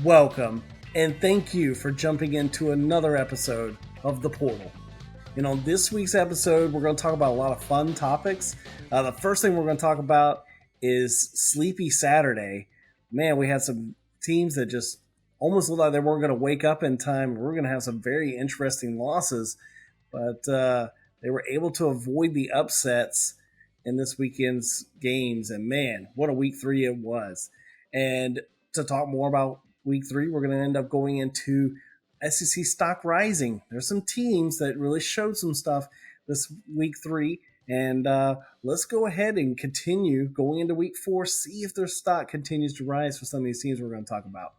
welcome, and thank you for jumping into another episode of The Portal. And on this week's episode, we're going to talk about a lot of fun topics. The first thing we're going to talk about is Sleepy Saturday. Man, we had some teams that just almost looked like they weren't going to wake up in time. We're going to have some very interesting losses, but they were able to avoid the upsets in this weekend's games. And man, what a week 3 it was. And to talk more about week 3, we're going to end up going into SEC stock rising. There's some teams that really showed some stuff this week 3. And let's go ahead and continue going into week 4, see if their stock continues to rise for some of these teams we're going to talk about.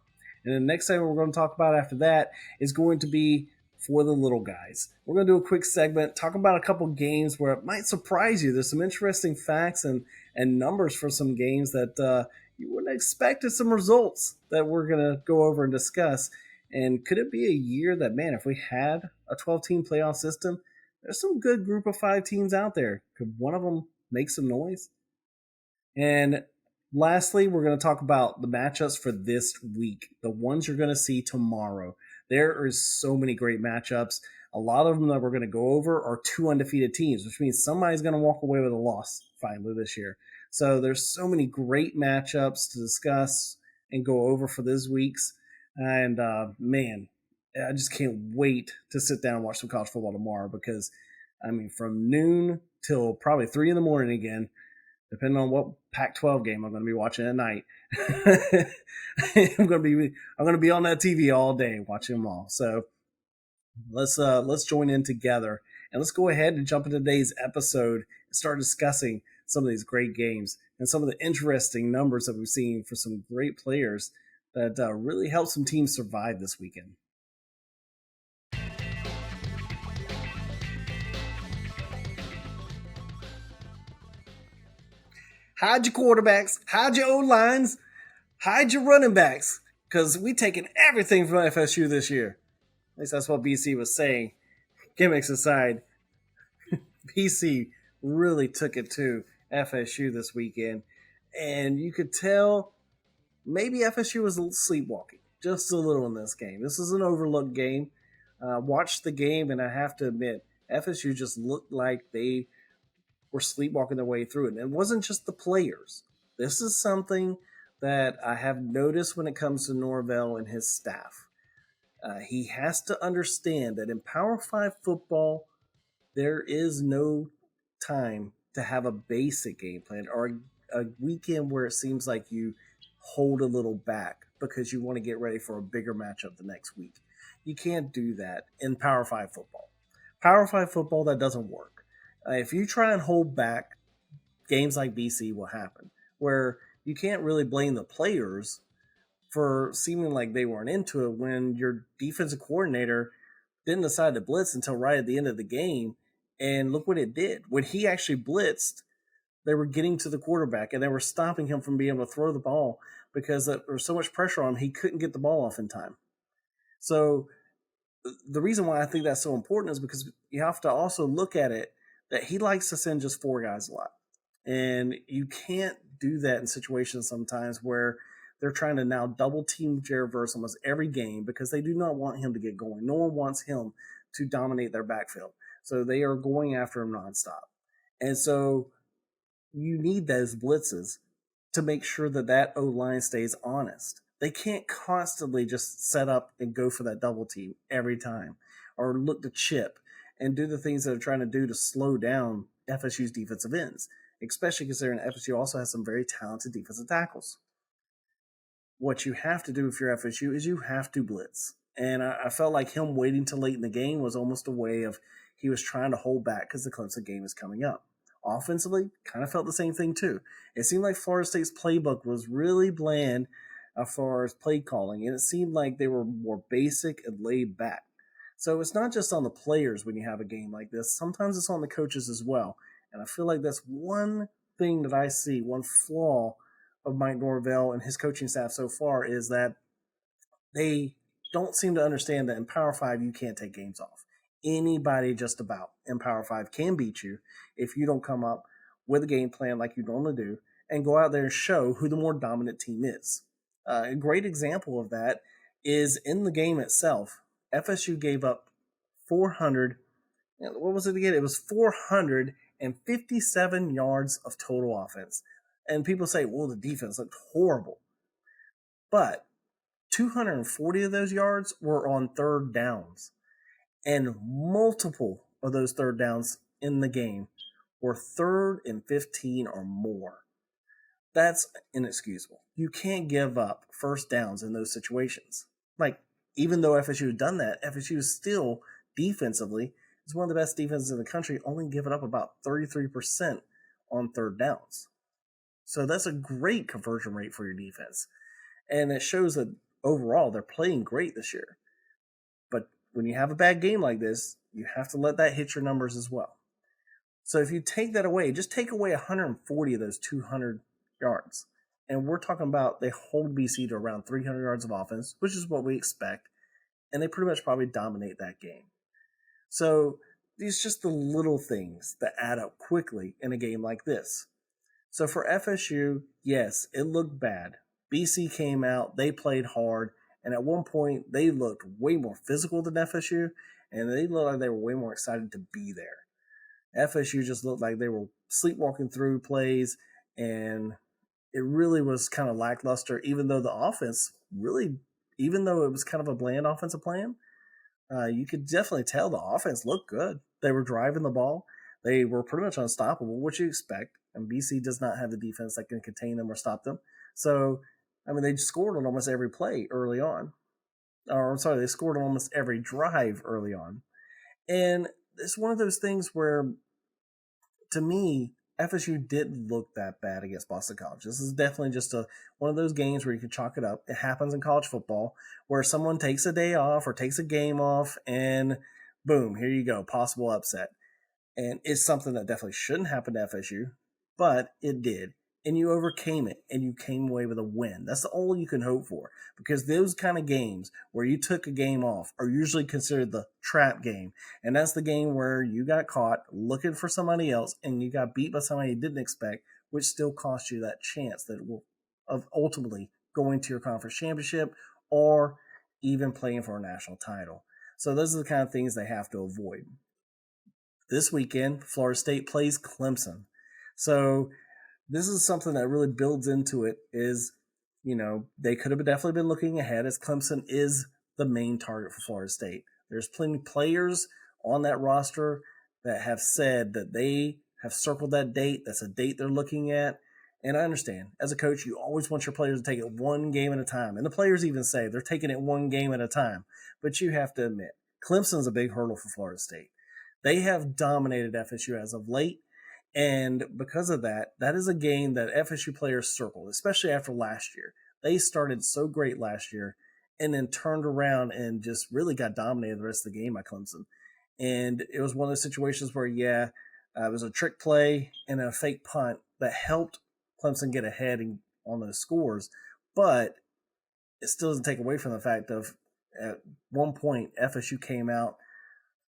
And the next thing we're going to talk about after that is going to be for the little guys. We're going to do a quick segment, talk about a couple games where it might surprise you. There's some interesting facts and numbers for some games that you wouldn't expect, some results that we're going to go over and discuss. And could it be a year that, man, if we had a 12-team playoff system, there's some good group of 5 teams out there. Could one of them make some noise? And lastly, we're going to talk about the matchups for this week, the ones you're going to see tomorrow. There are so many great matchups. A lot of them that we're going to go over are 2 undefeated teams, which means somebody's going to walk away with a loss finally this year. So there's so many great matchups to discuss and go over for this week's. And man, I just can't wait to sit down and watch some college football tomorrow because, I mean, from noon till probably 3 in the morning again, depending on what Pac-12 game I'm going to be watching at night. I'm going to be on that TV all day watching them all. So let's join in together and let's go ahead and jump into today's episode and start discussing some of these great games and some of the interesting numbers that we've seen for some great players that really helped some teams survive this weekend. Hide your quarterbacks, hide your O-lines, hide your running backs, because we taking everything from FSU this year. At least that's what BC was saying. Gimmicks aside, BC really took it to FSU this weekend. And you could tell maybe FSU was sleepwalking just a little in this game. This is an overlooked game. Watched the game, and I have to admit, FSU just looked like they were sleepwalking their way through it. And it wasn't just the players. This is something that I have noticed when it comes to Norvell and his staff. He has to understand that in Power 5 football, there is no time to have a basic game plan or a weekend where it seems like you hold a little back because you want to get ready for a bigger matchup the next week. You can't do that in Power 5 football. Power 5 football, that doesn't work. If you try and hold back, games like BC will happen, where you can't really blame the players for seeming like they weren't into it when your defensive coordinator didn't decide to blitz until right at the end of the game. And look what it did. When he actually blitzed, they were getting to the quarterback and they were stopping him from being able to throw the ball because there was so much pressure on him, he couldn't get the ball off in time. So the reason why I think that's so important is because you have to also look at it that he likes to send just 4 guys a lot. And you can't do that in situations sometimes where they're trying to now double team Jared Verse almost every game because they do not want him to get going. No one wants him to dominate their backfield. So they are going after him nonstop. And so you need those blitzes to make sure that O-line stays honest. They can't constantly just set up and go for that double team every time or look to chip and do the things that they're trying to do to slow down FSU's defensive ends, especially considering FSU also has some very talented defensive tackles. What you have to do if you're FSU is you have to blitz. And I felt like him waiting till late in the game was almost a way of he was trying to hold back because the Clemson game is coming up. Offensively, kind of felt the same thing too. It seemed like Florida State's playbook was really bland as far as play calling, and it seemed like they were more basic and laid back. So it's not just on the players when you have a game like this. Sometimes it's on the coaches as well. And I feel like that's one thing that I see, one flaw of Mike Norvell and his coaching staff so far is that they don't seem to understand that in Power 5 you can't take games off. Anybody just about in Power 5 can beat you if you don't come up with a game plan like you normally do and go out there and show who the more dominant team is. A great example of that is in the game itself, FSU gave up 400. What was it again? It was 457 yards of total offense. And people say, well, the defense looked horrible. But 240 of those yards were on third downs. And multiple of those third downs in the game were 3rd and 15 or more. That's inexcusable. You can't give up first downs in those situations. Like, even though FSU had done that, FSU is still defensively is one of the best defenses in the country, only giving up about 33% on third downs. So that's a great conversion rate for your defense. And it shows that overall they're playing great this year. But when you have a bad game like this, you have to let that hit your numbers as well. So if you take that away, just take away 140 of those 200 yards. And we're talking about they hold BC to around 300 yards of offense, which is what we expect. And they pretty much probably dominate that game. So these just the little things that add up quickly in a game like this. So for FSU, yes, it looked bad. BC came out, they played hard, and at one point they looked way more physical than FSU, and they looked like they were way more excited to be there. FSU just looked like they were sleepwalking through plays, and it really was kind of lackluster, even though the offense really, even though it was kind of a bland offensive plan, you could definitely tell the offense looked good. They were driving the ball. They were pretty much unstoppable, which you expect. And BC does not have the defense that can contain them or stop them. So, I mean, they scored on almost every play early on. Or, I'm sorry, they scored on almost every drive early on. And it's one of those things where, to me, FSU didn't look that bad against Boston College. This is definitely just one of those games where you can chalk it up. It happens in college football where someone takes a day off or takes a game off and boom, here you go, possible upset. And it's something that definitely shouldn't happen to FSU, but it did. And you overcame it, and you came away with a win. That's all you can hope for, because those kind of games where you took a game off are usually considered the trap game. And that's the game where you got caught looking for somebody else, and you got beat by somebody you didn't expect, which still cost you that chance that will of ultimately going to your conference championship or even playing for a national title. So those are the kind of things they have to avoid. This weekend, Florida State plays Clemson. So this is something that really builds into it is, they could have definitely been looking ahead, as Clemson is the main target for Florida State. There's plenty of players on that roster that have said that they have circled that date. That's a date they're looking at. And I understand, as a coach, you always want your players to take it one game at a time. And the players even say they're taking it one game at a time. But you have to admit, Clemson's a big hurdle for Florida State. They have dominated FSU as of late. And because of that, that is a game that FSU players circled, especially after last year. They started so great last year and then turned around and just really got dominated the rest of the game by Clemson. And it was one of those situations where, it was a trick play and a fake punt that helped Clemson get ahead on those scores. But it still doesn't take away from the fact of at one point FSU came out,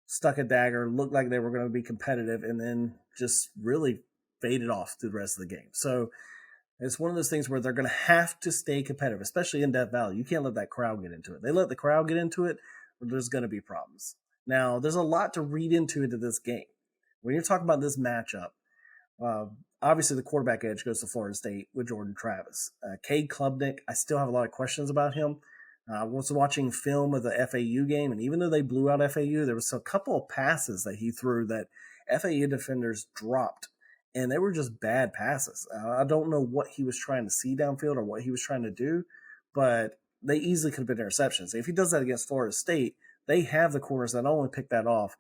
stuck a dagger, looked like they were going to be competitive, and then just really faded off through the rest of the game. So it's one of those things where they're going to have to stay competitive, especially in Death Valley. You can't let that crowd get into it. They let the crowd get into it, there's going to be problems. Now, there's a lot to read into this game. When you're talking about this matchup, obviously the quarterback edge goes to Florida State with Jordan Travis. Cade Klubnik, I still have a lot of questions about him. I was watching film of the FAU game, and even though they blew out FAU, there was a couple of passes that he threw that FAU defenders dropped, and they were just bad passes. I don't know what he was trying to see downfield or what he was trying to do, but they easily could have been interceptions. If he does that against Florida State, they have the corners that not only pick that off,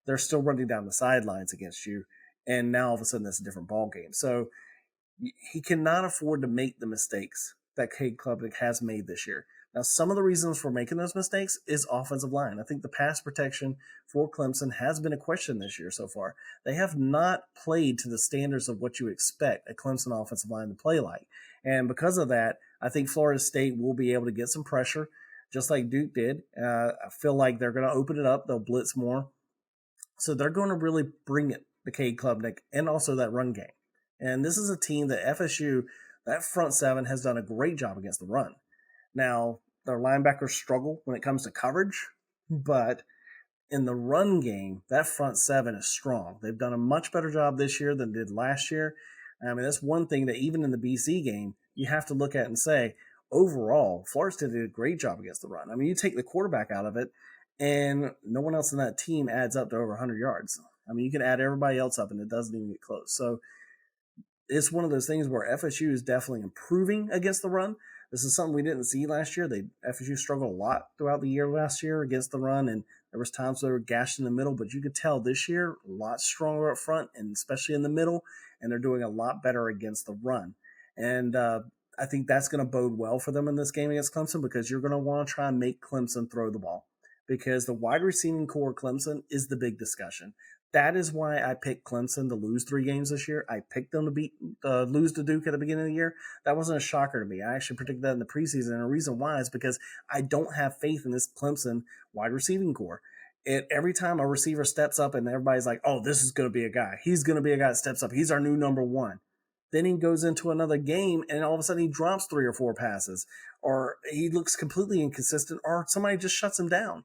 they're still running down the sidelines against you, and now all of a sudden it's a different ball game. So he cannot afford to make the mistakes that Cade Klubnik has made this year. Now, some of the reasons for making those mistakes is offensive line. I think the pass protection for Clemson has been a question this year so far. They have not played to the standards of what you expect a Clemson offensive line to play like. And because of that, I think Florida State will be able to get some pressure, just like Duke did. I feel like they're going to open it up. They'll blitz more. So they're going to really bring it to Cade Klubnik and also that run game. And this is a team that FSU, that front seven, has done a great job against the run. Now, their linebackers struggle when it comes to coverage, but in the run game, that front seven is strong. They've done a much better job this year than they did last year. I mean, that's one thing that even in the BC game, you have to look at and say, overall, Florida State did a great job against the run. I mean, you take the quarterback out of it, and no one else in that team adds up to over 100 yards. I mean, you can add everybody else up, and it doesn't even get close. So it's one of those things where FSU is definitely improving against the run. This is something we didn't see last year. FSU struggled a lot throughout the year last year against the run, and there was times they were gashed in the middle, but you could tell this year a lot stronger up front, and especially in the middle, and they're doing a lot better against the run. And I think that's going to bode well for them in this game against Clemson, because you're going to want to try and make Clemson throw the ball, because the wide receiving core of Clemson is the big discussion. That is why I picked Clemson to lose 3 games this year. I picked them to lose to Duke at the beginning of the year. That wasn't a shocker to me. I actually predicted that in the preseason, and the reason why is because I don't have faith in this Clemson wide receiving core. Every time a receiver steps up and everybody's like, oh, this is going to be a guy. He's going to be a guy that steps up. He's our new number one. Then he goes into another game and all of a sudden he drops 3 or 4 passes, or he looks completely inconsistent, or somebody just shuts him down.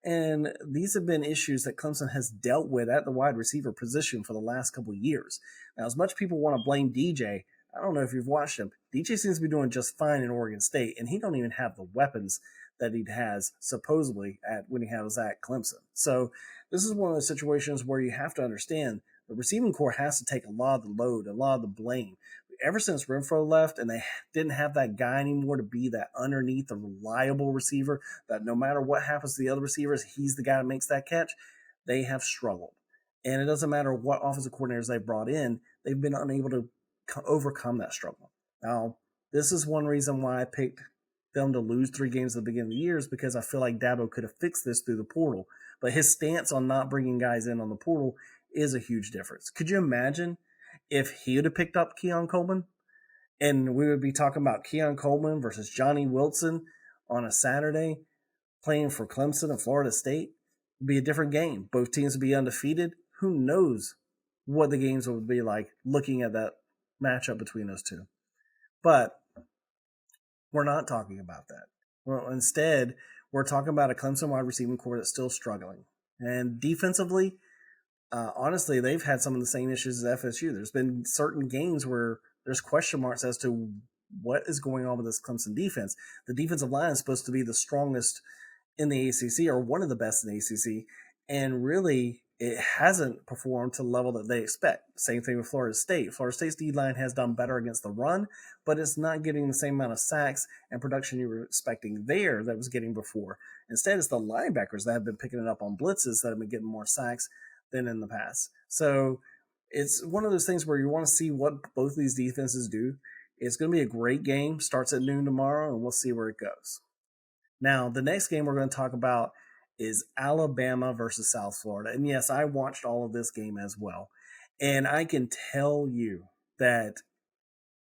And these have been issues that Clemson has dealt with at the wide receiver position for the last couple of years. Now, as much people want to blame DJ, I don't know if you've watched him. DJ seems to be doing just fine in Oregon State, and he don't even have the weapons that he has supposedly when he was at Clemson. So this is one of those situations where you have to understand the receiving core has to take a lot of the load, a lot of the blame. Ever since Renfro left and they didn't have that guy anymore to be that underneath, the reliable receiver that no matter what happens to the other receivers, he's the guy that makes that catch, they have struggled. And it doesn't matter what offensive coordinators they brought in, they've been unable to overcome that struggle. Now, this is one reason why I picked them to lose 3 games at the beginning of the year, is because I feel like Dabo could have fixed this through the portal. But his stance on not bringing guys in on the portal is a huge difference. Could you imagine if he would have picked up Keon Coleman, and we would be talking about Keon Coleman versus Johnny Wilson on a Saturday playing for Clemson and Florida State? It'd be a different game. Both teams would be undefeated. Who knows what the games would be like looking at that matchup between those two. But we're not talking about that. Well, instead, we're talking about a Clemson wide receiving core that's still struggling. And defensively, honestly, they've had some of the same issues as FSU. There's been certain games where there's question marks as to what is going on with this Clemson defense. The defensive line is supposed to be the strongest in the ACC, or one of the best in the ACC, and really it hasn't performed to the level that they expect. Same thing with Florida State. Florida State's D-line has done better against the run, but it's not getting the same amount of sacks and production you were expecting there that was getting before. Instead, it's the linebackers that have been picking it up on blitzes that have been getting more sacks than in the past. So it's one of those things where you want to see what both of these defenses do. It's going to be a great game. Starts at noon tomorrow, and we'll see where it goes. Now, the next game we're going to talk about is Alabama versus South Florida. And yes, I watched all of this game as well. And I can tell you that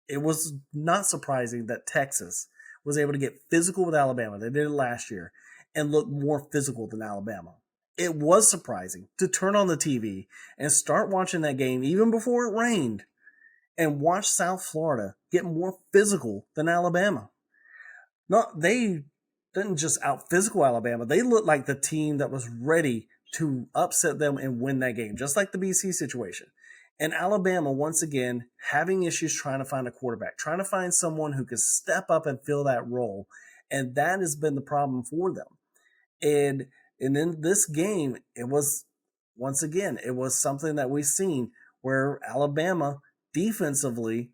it was not surprising that Texas was able to get physical with Alabama. They did it last year and look more physical than Alabama. It was surprising to turn on the TV and start watching that game even before it rained and watch South Florida get more physical than Alabama. They didn't just out physical Alabama. They looked like the team that was ready to upset them and win that game, just like the BC situation. And Alabama, once again, having issues trying to find a quarterback, trying to find someone who could step up and fill that role. And that has been the problem for them. And in this game, it was, once again, it was something that we've seen where Alabama defensively,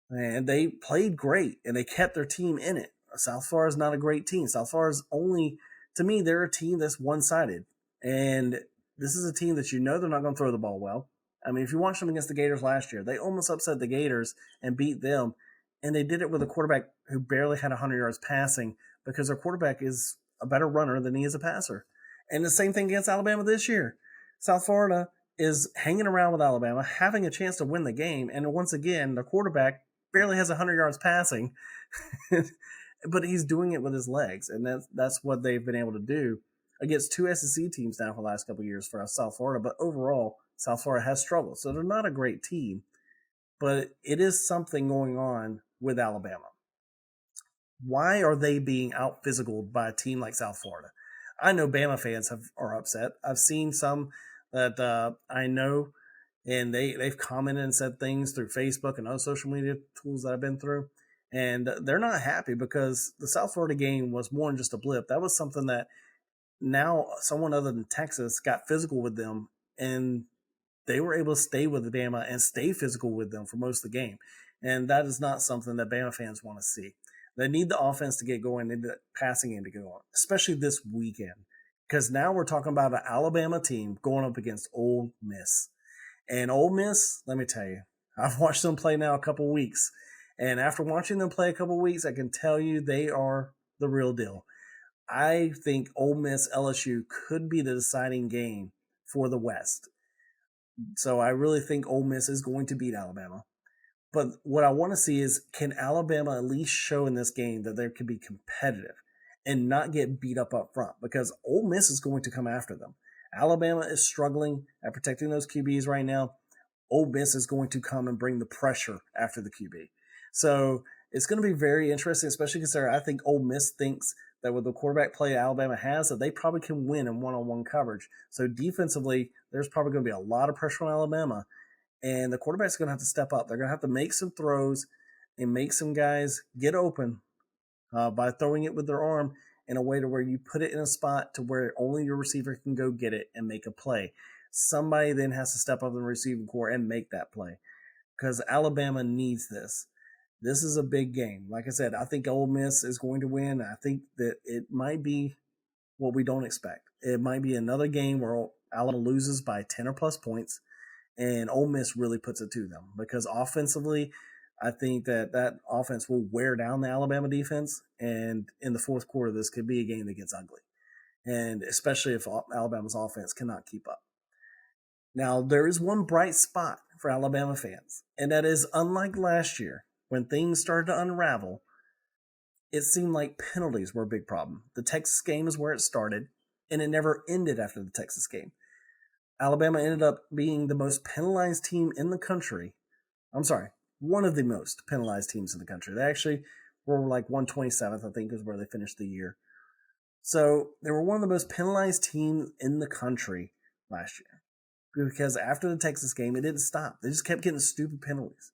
and they played great and they kept their team in it. South Florida is not a great team. South Florida is only, to me, they're a team that's one-sided. And this is a team that you know they're not going to throw the ball well. I mean, if you watched them against the Gators last year, they almost upset the Gators and beat them. And they did it with a quarterback who barely had 100 yards passing, because their quarterback is a better runner than he is a passer. And the same thing against Alabama this year. South Florida is hanging around with Alabama, having a chance to win the game. And once again, the quarterback barely has 100 yards passing, but he's doing it with his legs. And that's what they've been able to do against 2 SEC teams now for the last couple of years for South Florida. But overall, South Florida has struggled. So they're not a great team, but it is something going on with Alabama. Why are they being out physicaled by a team like South Florida? I know Bama fans are upset. I've seen some that I know, and they've commented and said things through Facebook and other social media tools that I've been through, and they're not happy because the South Florida game was more than just a blip. That was something that now someone other than Texas got physical with them, and they were able to stay with Bama and stay physical with them for most of the game. And that is not something that Bama fans want to see. They need the offense to get going, they need the passing game to get going, especially this weekend. Because now we're talking about an Alabama team going up against Ole Miss. And Ole Miss, let me tell you, I've watched them play now a couple weeks. And after watching them play a couple weeks, I can tell you they are the real deal. I think Ole Miss LSU could be the deciding game for the West. So I really think Ole Miss is going to beat Alabama. But what I want to see is, can Alabama at least show in this game that they can be competitive and not get beat up front? Because Ole Miss is going to come after them. Alabama is struggling at protecting those QBs right now. Ole Miss is going to come and bring the pressure after the QB. So it's going to be very interesting, especially considering I think Ole Miss thinks that with the quarterback play Alabama has, that they probably can win in one-on-one coverage. So defensively, there's probably going to be a lot of pressure on Alabama, and the quarterback's going to have to step up. They're going to have to make some throws and make some guys get open by throwing it with their arm in a way to where you put it in a spot to where only your receiver can go get it and make a play. Somebody then has to step up in the receiving core and make that play because Alabama needs this. This is a big game. Like I said, I think Ole Miss is going to win. I think that it might be what we don't expect. It might be another game where Alabama loses by 10 or plus points, and Ole Miss really puts it to them. Because offensively, I think that offense will wear down the Alabama defense, and in the fourth quarter, this could be a game that gets ugly. And especially if Alabama's offense cannot keep up. Now, there is one bright spot for Alabama fans, and that is, unlike last year, when things started to unravel, it seemed like penalties were a big problem. The Texas game is where it started, and it never ended after the Texas game. Alabama ended up being the most penalized team in the country. I'm sorry, one of the most penalized teams in the country. They actually were like 127th, I think, is where they finished the year. So they were one of the most penalized teams in the country last year. Because after the Texas game, it didn't stop. They just kept getting stupid penalties.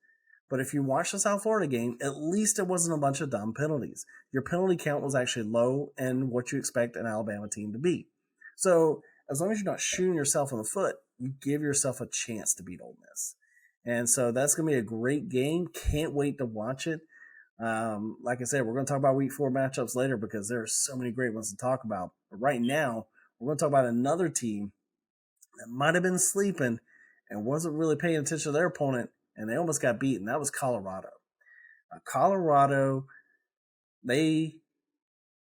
But if you watch the South Florida game, at least it wasn't a bunch of dumb penalties. Your penalty count was actually low and what you expect an Alabama team to be. So as long as you're not shooting yourself in the foot, you give yourself a chance to beat Ole Miss. And so that's going to be a great game. Can't wait to watch it. Like I said, we're going to talk about Week 4 matchups later because there are so many great ones to talk about. But right now, we're going to talk about another team that might have been sleeping and wasn't really paying attention to their opponent, and they almost got beaten. That was Colorado. Colorado, they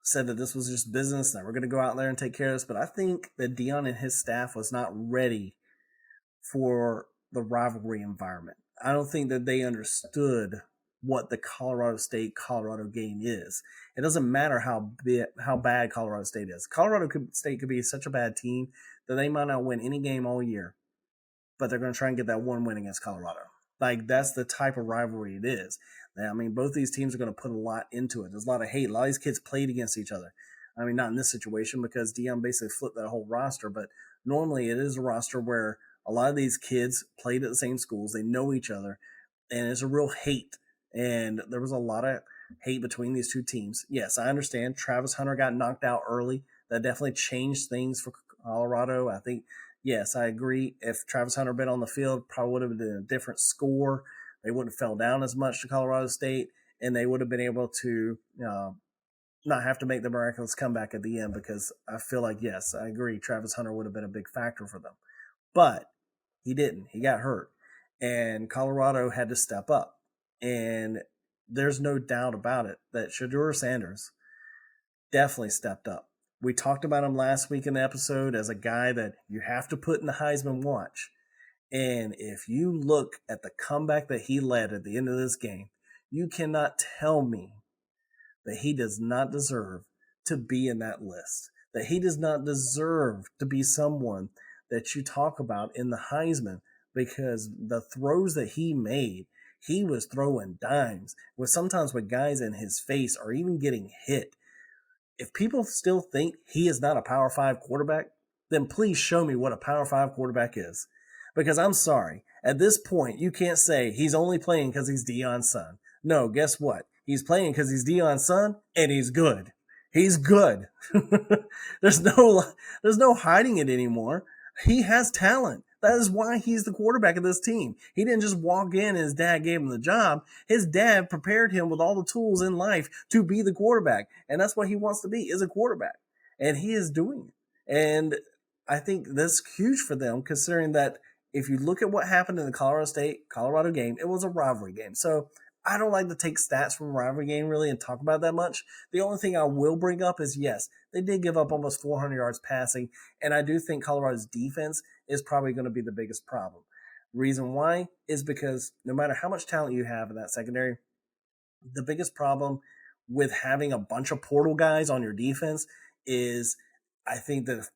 said that this was just business, that we're going to go out there and take care of this, but I think that Dion and his staff was not ready for the rivalry environment. I don't think that they understood what the Colorado State-Colorado game is. It doesn't matter how bad Colorado State is. Colorado State could be such a bad team that they might not win any game all year, but they're going to try and get that one win against Colorado. Like, that's the type of rivalry it is. I mean, both these teams are going to put a lot into it. There's a lot of hate. A lot of these kids played against each other. I mean, not in this situation because Dion basically flipped that whole roster, but normally it is a roster where a lot of these kids played at the same schools. They know each other, and it's a real hate. And there was a lot of hate between these two teams. Yes, I understand. Travis Hunter got knocked out early. That definitely changed things for Colorado. I think, yes, I agree. If Travis Hunter been on the field, probably would have been a different score. They wouldn't have fell down as much to Colorado State, and they would have been able to not have to make the miraculous comeback at the end because I feel like, yes, I agree, Travis Hunter would have been a big factor for them. But he didn't. He got hurt, and Colorado had to step up. And there's no doubt about it that Shedeur Sanders definitely stepped up. We talked about him last week in the episode as a guy that you have to put in the Heisman watch. And if you look at the comeback that he led at the end of this game, you cannot tell me that he does not deserve to be in that list, that he does not deserve to be someone that you talk about in the Heisman, because the throws that he made, he was throwing dimes with sometimes with guys in his face or even getting hit. If people still think he is not a Power 5 quarterback, then please show me what a Power 5 quarterback is. Because I'm sorry, at this point, you can't say he's only playing because he's Deion's son. No, guess what? He's playing because he's Deion's son, and he's good. He's good. there's no hiding it anymore. He has talent. That is why he's the quarterback of this team. He didn't just walk in and his dad gave him the job. His dad prepared him with all the tools in life to be the quarterback. And that's what he wants to be, is a quarterback. And he is doing it. And I think that's huge for them, considering that if you look at what happened in the Colorado State-Colorado game, it was a rivalry game. So I don't like to take stats from a rivalry game really and talk about that much. The only thing I will bring up is, yes, they did give up almost 400 yards passing, and I do think Colorado's defense is probably going to be the biggest problem. Reason why is because no matter how much talent you have in that secondary, the biggest problem with having a bunch of portal guys on your defense is, I think, the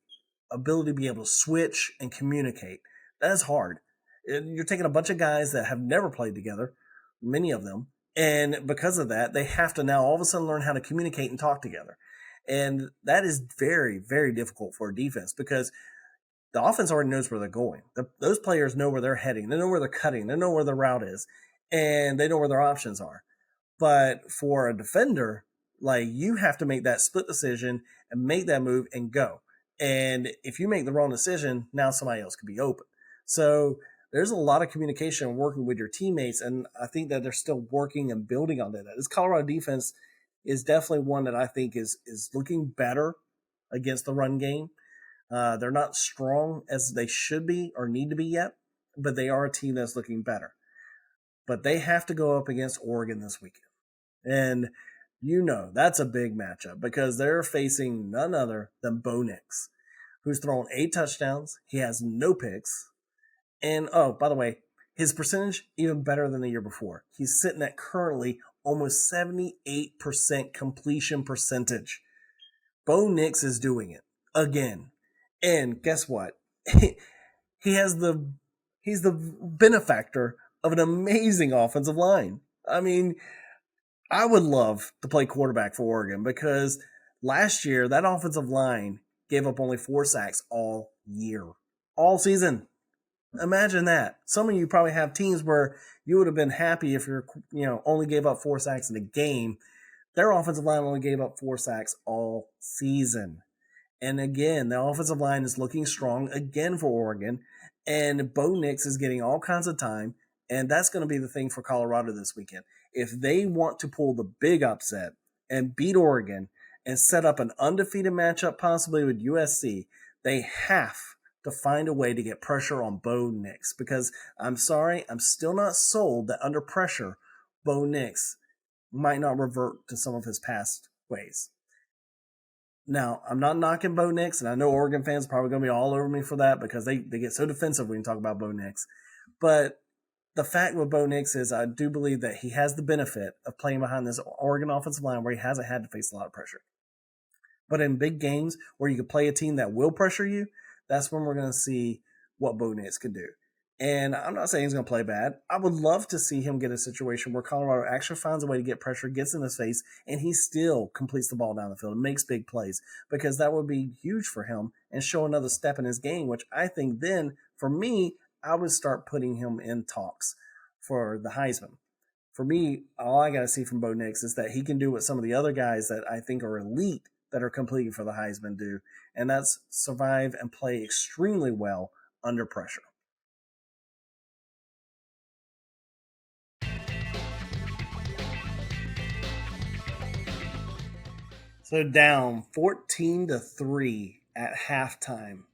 ability to be able to switch and communicate. That is hard. You're taking a bunch of guys that have never played together, many of them, and because of that, they have to now all of a sudden learn how to communicate and talk together. And that is very, very difficult for a defense because the offense already knows where they're going. Those players know where they're heading. They know where they're cutting. They know where the route is, and they know where their options are. But for a defender, like, you have to make that split decision and make that move and go. And if you make the wrong decision, now somebody else could be open. So there's a lot of communication working with your teammates, and I think that they're still working and building on that. This Colorado defense is definitely one that I think is looking better against the run game. They're not strong as they should be or need to be yet, but they are a team that's looking better. But they have to go up against Oregon this weekend. And that's a big matchup because they're facing none other than Bo Nix, who's thrown 8 touchdowns. He has no picks. And, oh, by the way, his percentage, even better than the year before. He's sitting at currently almost 78% completion percentage. Bo Nix is doing it again. And guess what? He's the benefactor of an amazing offensive line. I mean, I would love to play quarterback for Oregon because last year that offensive line gave up only 4 sacks all year, all season. Imagine that. Some of you probably have teams where you would have been happy if you're, only gave up 4 sacks in a game. Their offensive line only gave up 4 sacks all season. And again, the offensive line is looking strong again for Oregon. And Bo Nix is getting all kinds of time. And that's going to be the thing for Colorado this weekend. If they want to pull the big upset and beat Oregon and set up an undefeated matchup possibly with USC, they have to find a way to get pressure on Bo Nix. Because I'm sorry, I'm still not sold that under pressure, Bo Nix might not revert to some of his past ways. Now, I'm not knocking Bo Nix, and I know Oregon fans are probably going to be all over me for that because they get so defensive when you talk about Bo Nix. But the fact with Bo Nix is I do believe that he has the benefit of playing behind this Oregon offensive line where he hasn't had to face a lot of pressure. But in big games where you can play a team that will pressure you, that's when we're going to see what Bo Nix can do. And I'm not saying he's going to play bad. I would love to see him get a situation where Colorado actually finds a way to get pressure, gets in his face, and he still completes the ball down the field and makes big plays, because that would be huge for him and show another step in his game, which I think then, for me, I would start putting him in talks for the Heisman. For me, all I got to see from Bo Nix is that he can do what some of the other guys that I think are elite that are competing for the Heisman do, and that's survive and play extremely well under pressure. So down 14-3 at halftime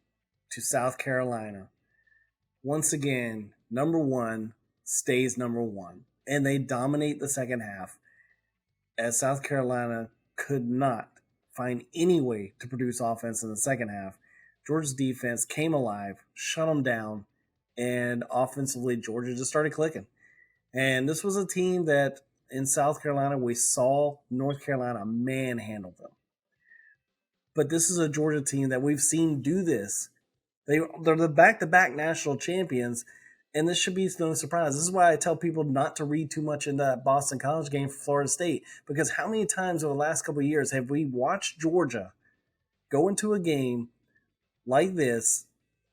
to South Carolina. Once again, number one stays number one. And they dominate the second half as South Carolina could not find any way to produce offense in the second half. Georgia's defense came alive, shut them down, and offensively Georgia just started clicking. And this was a team that in South Carolina, we saw North Carolina manhandle them. But this is a Georgia team that we've seen do this. They're the back-to-back national champions, And this should be no surprise. This is why I tell people not to read too much into that Boston College game for Florida State, because how many times over the last couple of years have we watched Georgia go into a game like this,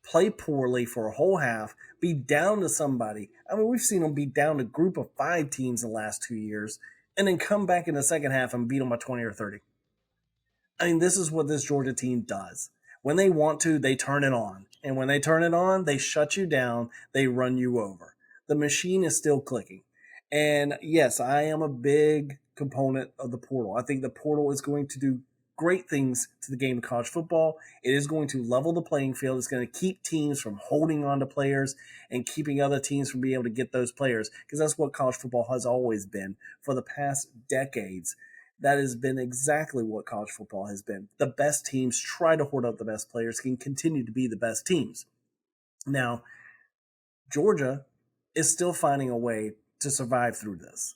play poorly for a whole half, be down to somebody? I mean, we've seen them be down to a group of 5 teams in the last 2 years, and then come back in the second half and beat them by 20 or 30. I mean, this is what this Georgia team does. When they want to, they turn it on. And when they turn it on, they shut you down. They run you over. The machine is still clicking. And yes, I am a big component of the portal. I think the portal is going to do great things to the game of college football. It is going to level the playing field. It's going to keep teams from holding on to players and keeping other teams from being able to get those players, because that's what college football has always been for the past decades. That has been exactly what college football has been. The best teams try to hoard up the best players, can continue to be the best teams. Now, Georgia is still finding a way to survive through this.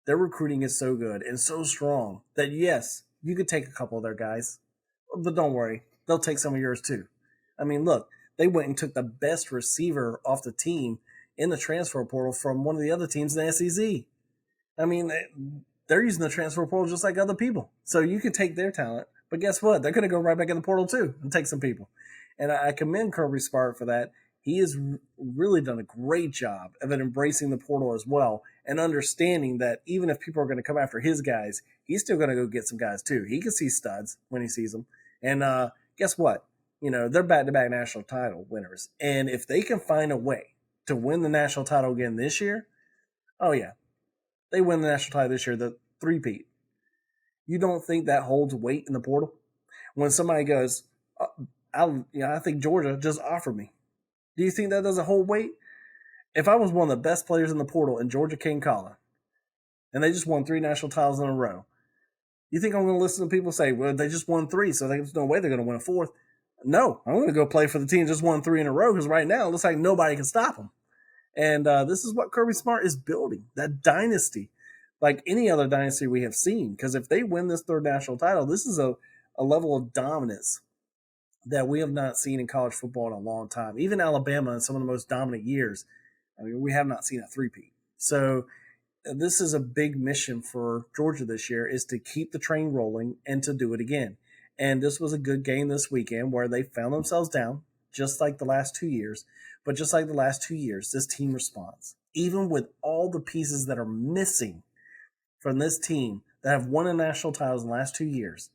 Their recruiting is so good and so strong that, yes, you could take a couple of their guys, but don't worry, they'll take some of yours too. I mean, look, they went and took the best receiver off the team in the transfer portal from one of the other teams in the SEC. I mean, they're using the transfer portal just like other people. So you can take their talent, but guess what? They're going to go right back in the portal too and take some people. And I commend Kirby Smart for that. He has really done a great job of embracing the portal as well, and understanding that even if people are going to come after his guys, he's still going to go get some guys too. He can see studs when he sees them. And guess what? You know, they're back-to-back national title winners. And if they can find a way to win the national title again this year, oh yeah, they win the national title this year, the three-peat. You don't think that holds weight in the portal? When somebody goes, I think Georgia just offered me. Do you think that doesn't hold weight? If I was one of the best players in the portal and Georgia came calling, and they just won 3 national titles in a row, you think I'm going to listen to people say, well, they just won 3, so there's no way they're going to win a 4th? No, I'm going to go play for the team that just won 3 in a row, because right now it looks like nobody can stop them. And this is what Kirby Smart is building, that dynasty, like any other dynasty we have seen. Because if they win this 3rd national title, this is a level of dominance that we have not seen in college football in a long time. Even Alabama in some of the most dominant years, I mean, we have not seen a three-peat. So this is a big mission for Georgia this year, is to keep the train rolling and to do it again. And this was a good game this weekend where they found themselves down, just like the last 2 years. But just like the last 2 years, this team responds. Even with all the pieces that are missing from this team that have won a national titles in the last 2 years,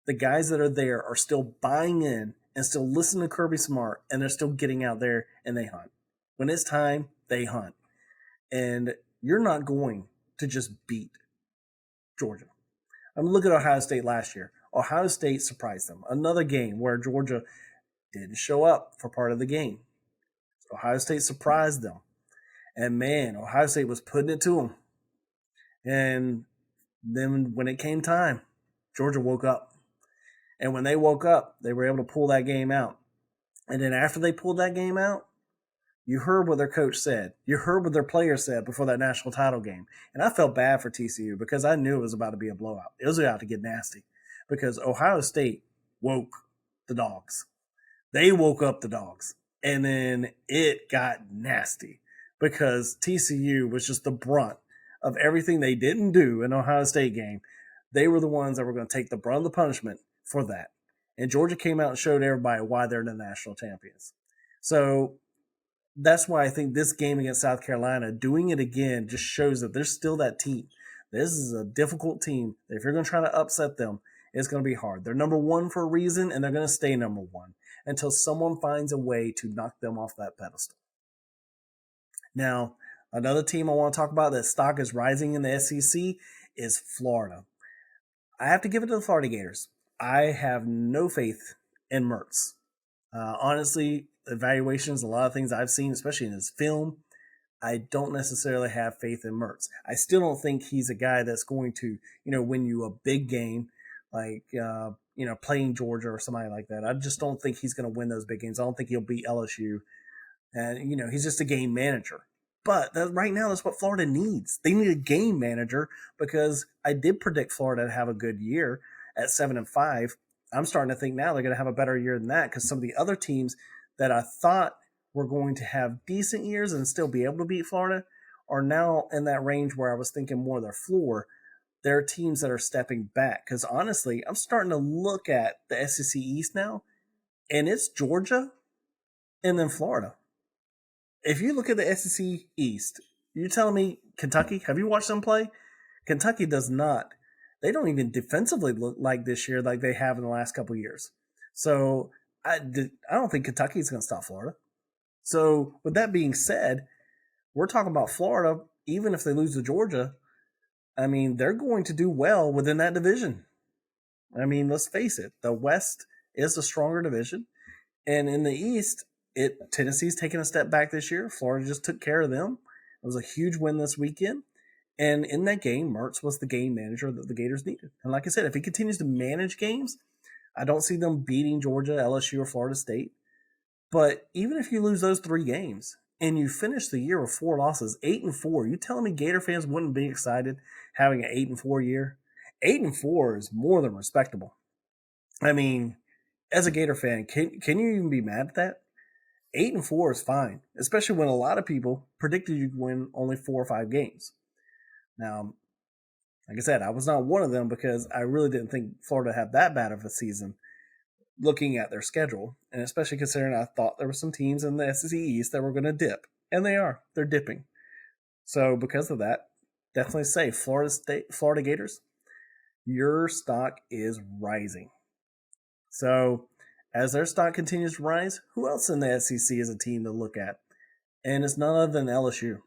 the guys that are there are still buying in and still listening to Kirby Smart, and they're still getting out there and they hunt. When it's time, they hunt. And you're not going to just beat Georgia. I mean, look at Ohio State last year. Ohio State surprised them. Another game where Georgia didn't show up for part of the game. Ohio State surprised them. And man, Ohio State was putting it to them. And then when it came time, Georgia woke up. And when they woke up, they were able to pull that game out. And then after they pulled that game out, you heard what their coach said. You heard what their players said before that national title game. And I felt bad for TCU because I knew it was about to be a blowout. It was about to get nasty because Ohio State woke the dogs. They woke up the dogs. And then it got nasty because TCU was just the brunt of everything they didn't do in Ohio State game. They were the ones that were going to take the brunt of the punishment for that. And Georgia came out and showed everybody why they're the national champions. So that's why I think this game against South Carolina, doing it again, just shows that there's still that team. This is a difficult team. If you're going to try to upset them, it's going to be hard. They're number 1 for a reason, and they're going to stay number 1 until someone finds a way to knock them off that pedestal. Now, another team I want to talk about that stock is rising in the SEC is Florida. I have to give it to the Florida Gators. I have no faith in Mertz. Honestly, evaluations, a lot of things I've seen, especially in his film, I don't necessarily have faith in Mertz. I still don't think he's a guy that's going to, win you a big game like, playing Georgia or somebody like that. I just don't think he's going to win those big games. I don't think he'll beat LSU. And, he's just a game manager. But right now, that's what Florida needs. They need a game manager because I did predict Florida to have a good year at 7-5. I'm starting to think now they're going to have a better year than that because some of the other teams that I thought were going to have decent years and still be able to beat Florida are now in that range where I was thinking more their floor. There are teams that are stepping back because honestly, I'm starting to look at the SEC East now, and it's Georgia and then Florida. If you look at the SEC East, you're telling me Kentucky? Have you watched them play? Kentucky does not. They don't even defensively look like this year like they have in the last couple of years. So I don't think Kentucky is going to stop Florida. So with that being said, we're talking about Florida. Even if they lose to Georgia, I mean, they're going to do well within that division. I mean, let's face it. The West is the stronger division. And in the East, Tennessee's taken a step back this year. Florida just took care of them. It was a huge win this weekend. And in that game, Mertz was the game manager that the Gators needed. And like I said, if he continues to manage games, I don't see them beating Georgia, LSU, or Florida State. But even if you lose those 3 games and you finish the year with 4 losses, 8-4, you telling me Gator fans wouldn't be excited having an 8-4 year? 8-4 is more than respectable. I mean, as a Gator fan, can you even be mad at that? 8-4 is fine, especially when a lot of people predicted you'd win only 4 or 5 games. Now, like I said, I was not one of them because I really didn't think Florida had that bad of a season looking at their schedule, and especially considering I thought there were some teams in the SEC East that were going to dip, and they are. They're dipping. So because of that, definitely say Florida Gators, your stock is rising. So as their stock continues to rise, who else in the SEC is a team to look at? And it's none other than LSU.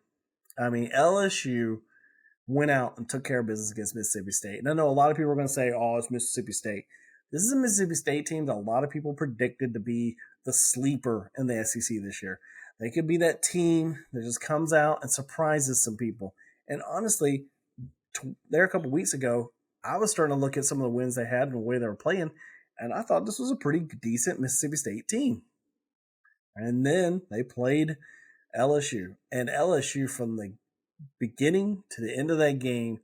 I mean, LSU went out and took care of business against Mississippi State. And I know a lot of people are going to say, oh, it's Mississippi State. This is a Mississippi State team that a lot of people predicted to be the sleeper in the SEC this year. They could be that team that just comes out and surprises some people. And honestly, there a couple weeks ago, I was starting to look at some of the wins they had and the way they were playing, and I thought this was a pretty decent Mississippi State team. And then they played LSU. And LSU, from the beginning to the end of that game,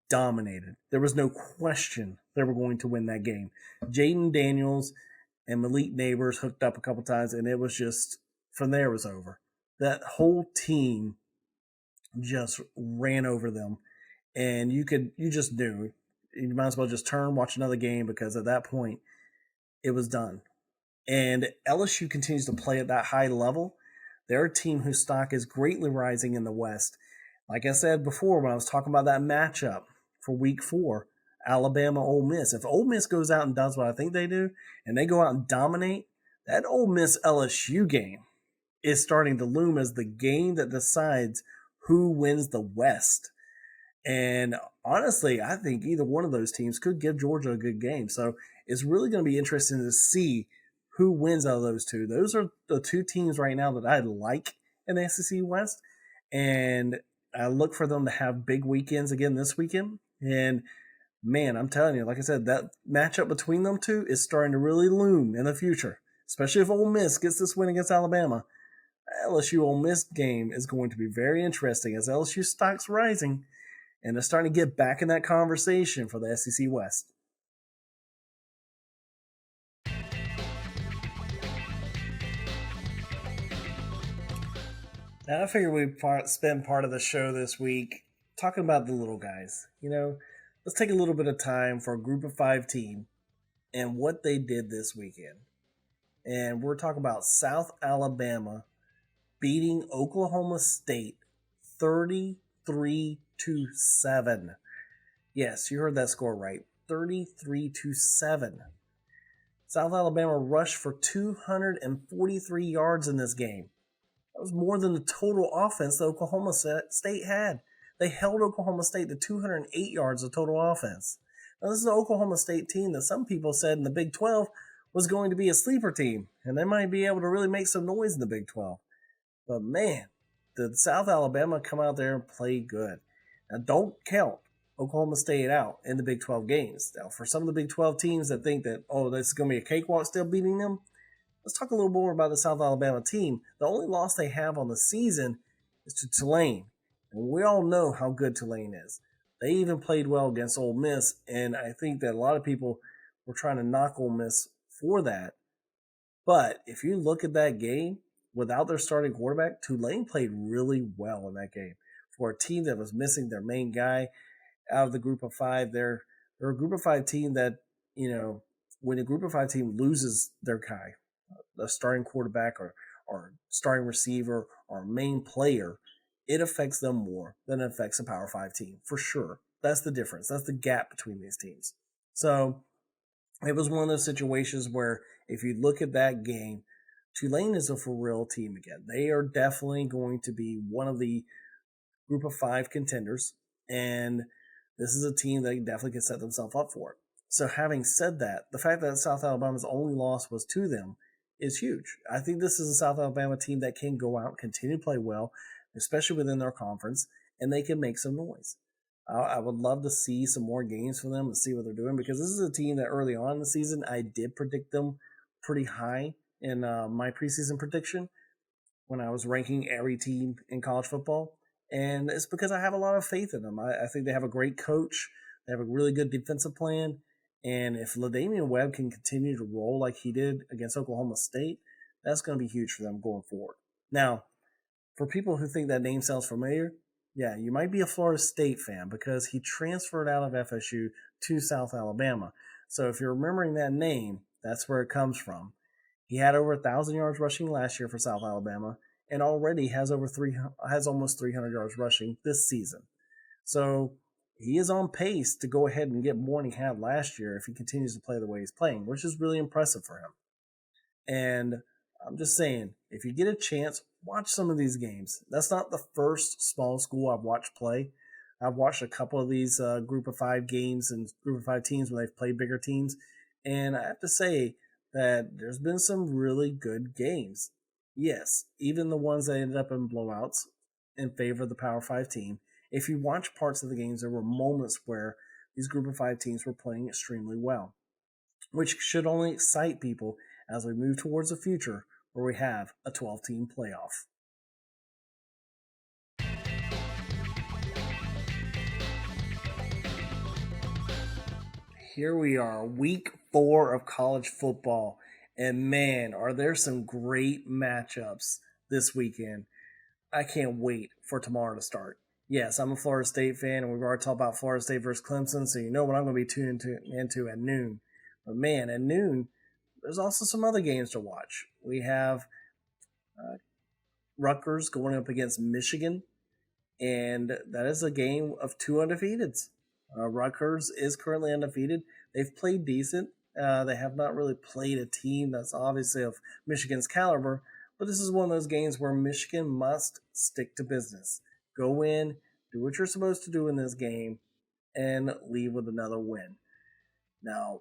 dominated. There was no question they were going to win that game. Jaden Daniels and Malik Neighbors hooked up a couple times, and it was just, from there it was over. That whole team just ran over them, and you just knew. You might as well just watch another game, because at that point, it was done. And LSU continues to play at that high level. They're a team whose stock is greatly rising in the West. Like I said before, when I was talking about that matchup for Week 4, Alabama-Ole Miss. If Ole Miss goes out and does what I think they do, and they go out and dominate, that Ole Miss-LSU game is starting to loom as the game that decides who wins the West. And honestly, I think either one of those teams could give Georgia a good game. So it's really going to be interesting to see who wins out of those two. Those are the 2 teams right now that I like in the SEC West. And I look for them to have big weekends again this weekend. And man, I'm telling you, like I said, that matchup between them 2 is starting to really loom in the future, especially if Ole Miss gets this win against Alabama. LSU Ole Miss game is going to be very interesting as LSU stock's rising, and they're starting to get back in that conversation for the SEC West. Now, I figured we'd spend part of the show this week talking about the little guys. Let's take a little bit of time for a group of 5 team and what they did this weekend. And we're talking about South Alabama beating Oklahoma State 33-7. Yes, you heard that score right. 33-7. South Alabama rushed for 243 yards in this game. That was more than the total offense that Oklahoma State had. They held Oklahoma State to 208 yards of total offense. Now, this is an Oklahoma State team that some people said in the Big 12 was going to be a sleeper team, and they might be able to really make some noise in the Big 12. But man, did South Alabama come out there and play good. Now, don't count Oklahoma State out in the Big 12 games. Now, for some of the Big 12 teams that think that, this is going to be a cakewalk still beating them, let's talk a little more about the South Alabama team. The only loss they have on the season is to Tulane. And we all know how good Tulane is. They even played well against Ole Miss, and I think that a lot of people were trying to knock Ole Miss for that. But if you look at that game, without their starting quarterback, Tulane played really well in that game. For a team that was missing their main guy out of the group of five, they're a group of five team that, when a group of five team loses their guy, the starting quarterback or starting receiver or main player, it affects them more than it affects a Power 5 team, for sure. That's the difference. That's the gap between these teams. So it was one of those situations where if you look at that game, Tulane is a for real team again. They are definitely going to be one of the group of five contenders, and this is a team that definitely can set themselves up for it. So having said that, the fact that South Alabama's only loss was to them is huge. I think this is a South Alabama team that can go out and continue to play well, especially within their conference, and they can make some noise. I would love to see some more games for them and see what they're doing, because this is a team that early on in the season, I did predict them pretty high in my preseason prediction when I was ranking every team in college football. And it's because I have a lot of faith in them. I think they have a great coach. They have a really good defensive plan. And if LaDamian Webb can continue to roll like he did against Oklahoma State, that's going to be huge for them going forward. Now, for people who think that name sounds familiar, yeah, you might be a Florida State fan because he transferred out of FSU to South Alabama. So if you're remembering that name, that's where it comes from. He had over 1,000 yards rushing last year for South Alabama, and already has almost 300 yards rushing this season. So he is on pace to go ahead and get more than he had last year if he continues to play the way he's playing, which is really impressive for him. And I'm just saying, if you get a chance, watch some of these games. That's not the first small school I've watched play. I've watched a couple of these group of five games and group of five teams when they've played bigger teams. And I have to say that there's been some really good games. Yes, even the ones that ended up in blowouts in favor of the Power 5 team. If you watch parts of the games, there were moments where these group of five teams were playing extremely well, which should only excite people as we move towards the future where we have a 12-team playoff. Here we are, week 4 of college football, and man, are there some great matchups this weekend. I can't wait for tomorrow to start. Yes, I'm a Florida State fan, and we've already talked about Florida State versus Clemson, so you know what I'm going to be tuned into at noon. But man, at noon, there's also some other games to watch. We have Rutgers going up against Michigan, and that is a game of two undefeateds. Rutgers is currently undefeated. They've played decent. They have not really played a team that's obviously of Michigan's caliber, but this is one of those games where Michigan must stick to business. Go in, do what you're supposed to do in this game, and leave with another win. Now,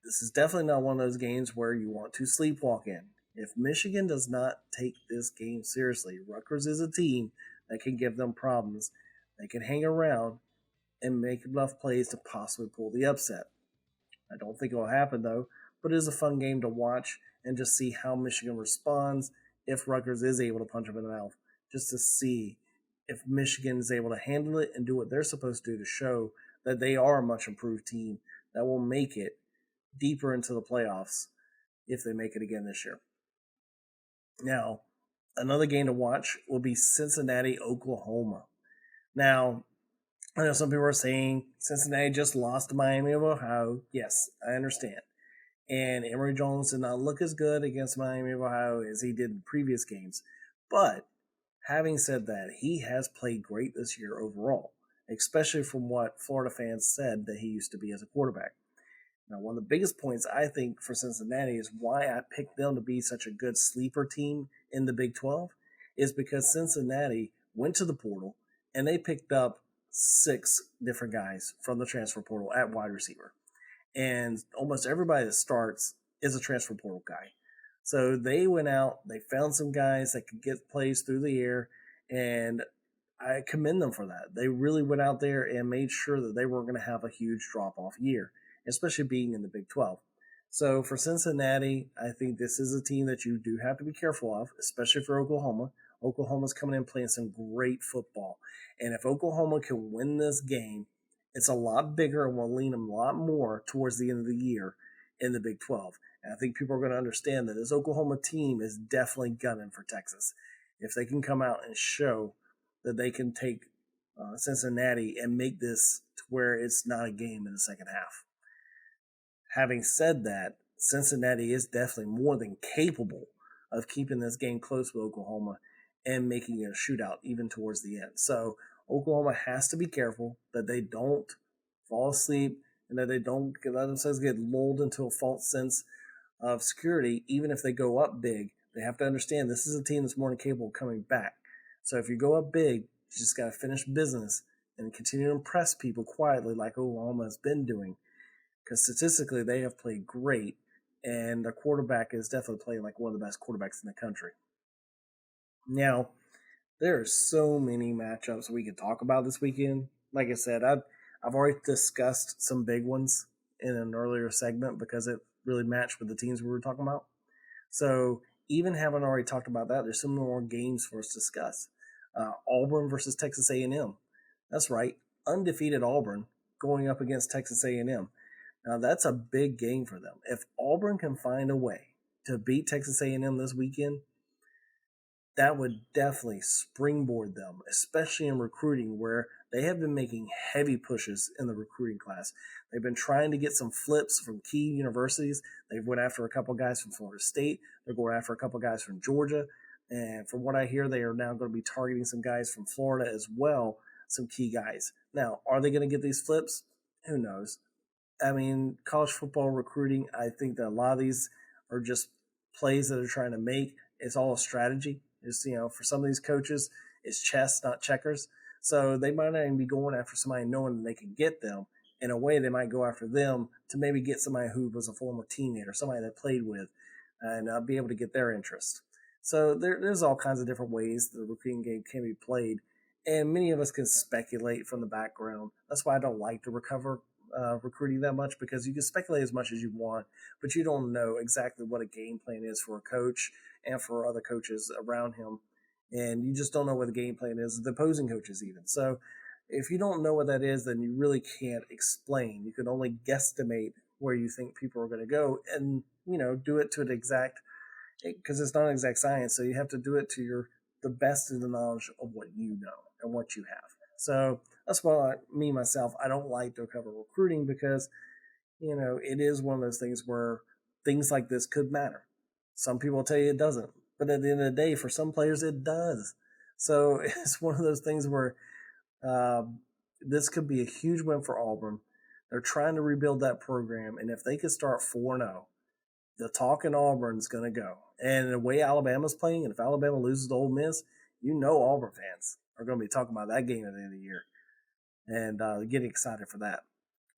this is definitely not one of those games where you want to sleepwalk in. If Michigan does not take this game seriously, Rutgers is a team that can give them problems. They can hang around and make enough plays to possibly pull the upset. I don't think it will happen, though, but it is a fun game to watch and just see how Michigan responds if Rutgers is able to punch them in the mouth, just to see if Michigan is able to handle it and do what they're supposed to do to show that they are a much improved team that will make it deeper into the playoffs if they make it again this year. Now, another game to watch will be Cincinnati, Oklahoma. Now, I know some people are saying Cincinnati just lost to Miami of Ohio. Yes, I understand. And Emory Jones did not look as good against Miami of Ohio as he did in previous games. But having said that, he has played great this year overall, especially from what Florida fans said that he used to be as a quarterback. Now, one of the biggest points I think for Cincinnati is why I picked them to be such a good sleeper team in the Big 12 is because Cincinnati went to the portal and they picked up 6 different guys from the transfer portal at wide receiver. And almost everybody that starts is a transfer portal guy. So they went out, they found some guys that could get plays through the air, and I commend them for that. They really went out there and made sure that they weren't going to have a huge drop-off year, especially being in the Big 12. So for Cincinnati, I think this is a team that you do have to be careful of, especially for Oklahoma. Oklahoma's coming in playing some great football. And if Oklahoma can win this game, it's a lot bigger and will lean them a lot more towards the end of the year in the Big 12. And I think people are going to understand that this Oklahoma team is definitely gunning for Texas. If they can come out and show that they can take Cincinnati and make this to where it's not a game in the second half. Having said that, Cincinnati is definitely more than capable of keeping this game close with Oklahoma and making it a shootout even towards the end. So Oklahoma has to be careful that they don't fall asleep and that they don't let themselves get lulled into a false sense of security. Even if they go up big, they have to understand this is a team that's more than capable of coming back. So if you go up big, you just got to finish business and continue to impress people quietly like Oklahoma has been doing. Because statistically, they have played great, and their quarterback is definitely playing like one of the best quarterbacks in the country. Now, there are so many matchups we could talk about this weekend. Like I said, I've already discussed some big ones in an earlier segment because it really matched with the teams we were talking about. So even having already talked about that, there's some more games for us to discuss. Auburn versus Texas A&M. That's right, undefeated Auburn going up against Texas A&M. Now that's a big game for them. If Auburn can find a way to beat Texas A&M this weekend, that would definitely springboard them, especially in recruiting where they have been making heavy pushes in the recruiting class. They've been trying to get some flips from key universities. They've went after a couple guys from Florida State. They're going after a couple guys from Georgia. And from what I hear, they are now going to be targeting some guys from Florida as well, some key guys. Now, are they going to get these flips? Who knows? I mean, college football recruiting, I think that a lot of these are just plays that they're trying to make. It's all a strategy. It's, for some of these coaches, it's chess, not checkers. So they might not even be going after somebody knowing that they can get them. In a way, they might go after them to maybe get somebody who was a former teammate or somebody that played with and be able to get their interest. So there's all kinds of different ways the recruiting game can be played. And many of us can speculate from the background. That's why I don't like to recruiting that much, because you can speculate as much as you want, but you don't know exactly what a game plan is for a coach and for other coaches around him. And you just don't know what the game plan is, the opposing coaches even. So if you don't know what that is, then you really can't explain. You can only guesstimate where you think people are going to go and, do it to an exact, because it's not an exact science. So you have to do it to the best of the knowledge of what you know and what you have. So that's why myself, I don't like to cover recruiting because, it is one of those things where things like this could matter. Some people tell you it doesn't, but at the end of the day, for some players, it does. So it's one of those things where this could be a huge win for Auburn. They're trying to rebuild that program, and if they could start 4-0, the talk in Auburn's going to go. And the way Alabama's playing, and if Alabama loses to Ole Miss, Auburn fans are going to be talking about that game at the end of the year and getting excited for that.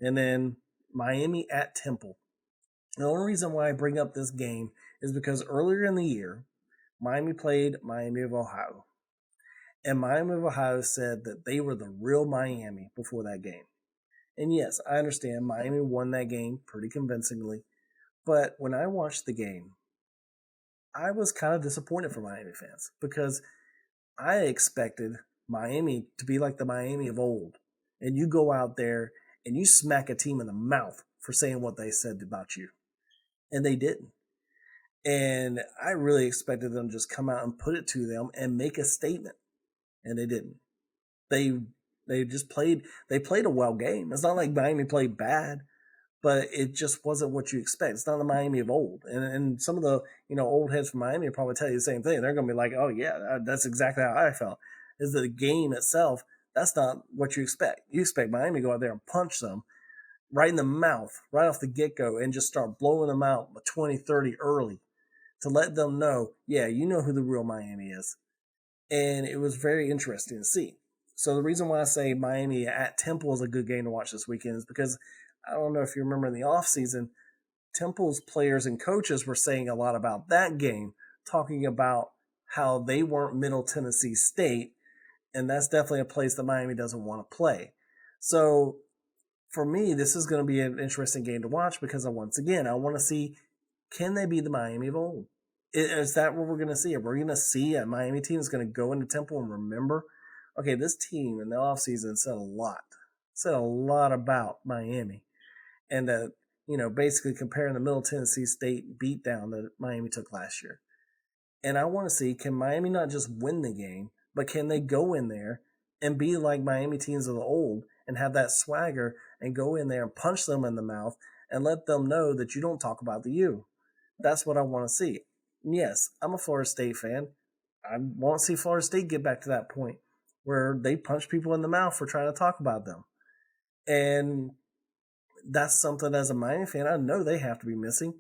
And then Miami at Temple. The only reason why I bring up this game is because earlier in the year, Miami played Miami of Ohio. And Miami of Ohio said that they were the real Miami before that game. And yes, I understand Miami won that game pretty convincingly. But when I watched the game, I was kind of disappointed for Miami fans because I expected Miami to be like the Miami of old. And you go out there and you smack a team in the mouth for saying what they said about you. And they didn't. And I really expected them to just come out and put it to them and make a statement. And they didn't. They just played a well game. It's not like Miami played bad, but it just wasn't what you expect. It's not the Miami of old. And some of the, old heads from Miami will probably tell you the same thing. They're going to be like, oh yeah, that's exactly how I felt. Is the game itself, that's not what you expect. You expect Miami to go out there and punch them right in the mouth, right off the get-go, and just start blowing them out 20-30 early to let them know, yeah, you know who the real Miami is. And it was very interesting to see. So the reason why I say Miami at Temple is a good game to watch this weekend is because I don't know if you remember in the offseason, Temple's players and coaches were saying a lot about that game, talking about how they weren't Middle Tennessee State, and that's definitely a place that Miami doesn't want to play. So for me, this is going to be an interesting game to watch because once again, I want to see, can they be the Miami of old? Is that what we're going to see? Are we going to see a Miami team that's going to go into Temple and remember, okay, this team in the offseason said a lot about Miami, and that basically comparing the Middle Tennessee State beatdown that Miami took last year. And I want to see, can Miami not just win the game, but can they go in there and be like Miami teams of the old and have that swagger and go in there and punch them in the mouth and let them know that you don't talk about the U. That's what I want to see. And yes, I'm a Florida State fan. I want to see Florida State get back to that point where they punch people in the mouth for trying to talk about them. And that's something as a Miami fan, I know they have to be missing.